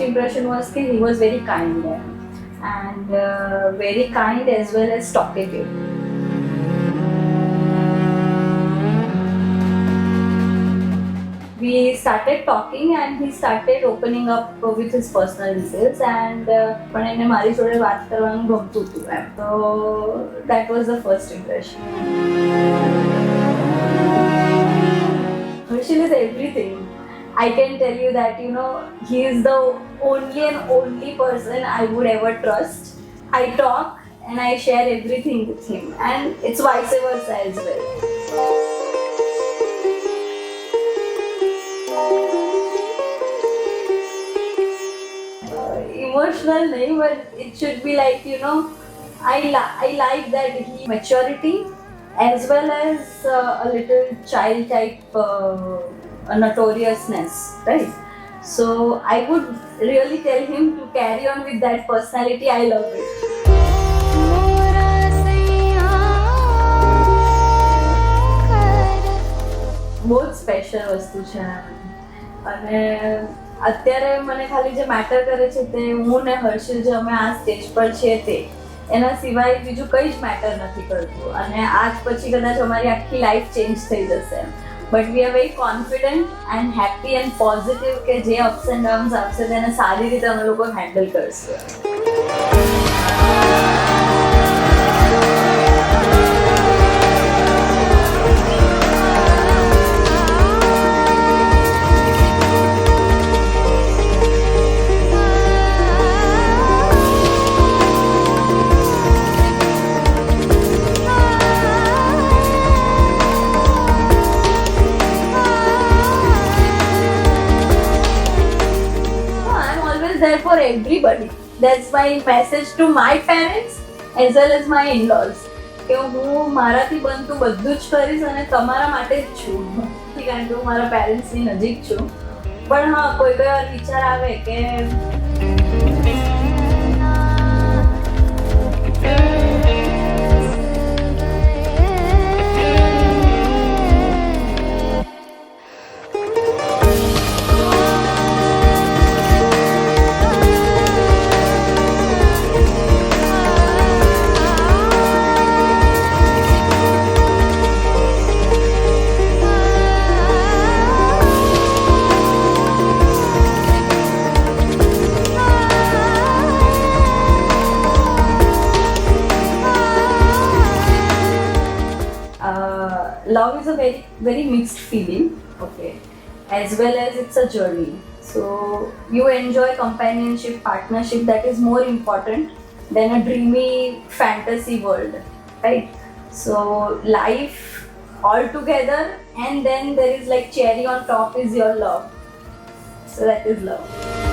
impression was that he was very kind and very kind as well as talkative. We started talking and he started opening up with his personal details and પણ એને મારી જોડે વાત કરવાનું ગમતું હતું એમ. So that was the first impression. Harshil is everything. I can tell you that, you know, he is the only and only person I would ever trust. I talk and I share everything with him and it's vice versa as well. Emotional nahi, but it should be like, you know, I like that he maturity as well as a little child type notoriousness, right? So I would really tell him to carry on with that personality. I love it. બહુ જ special વસ્તુ છે અને અત્યારે મને ખાલી જે matter કરે છે તે હું ને હર્ષિલ જે અમે આ સ્ટેજ પર છીએ તે, એના સિવાય બીજું કંઈ જ મેટર નથી કરતું અને આજ પછી કદાચ અમારી આખી લાઈફ ચેન્જ થઈ જશે. But we are very confident and happy and positive કે જે અપ્સ એન્ડ ડાઉન્સ આવશે તેને સારી રીતે અમે લોકો હેન્ડલ કરશું. There for everybody. That's my message to my parents as well as my in-laws. કે હું મારાથી બનતું બધું જ કરીશ અને તમારા માટે જ છું, કારણ કે હું મારા પેરેન્ટ્સની નજીક છું. પણ હા, કોઈ વાર વિચાર આવે કે love is a very mixed feeling, okay, as well as it's a journey. So you enjoy companionship, partnership, that is more important than a dreamy fantasy world, right? So life all together and then there is like cherry on top is your love. So that is love.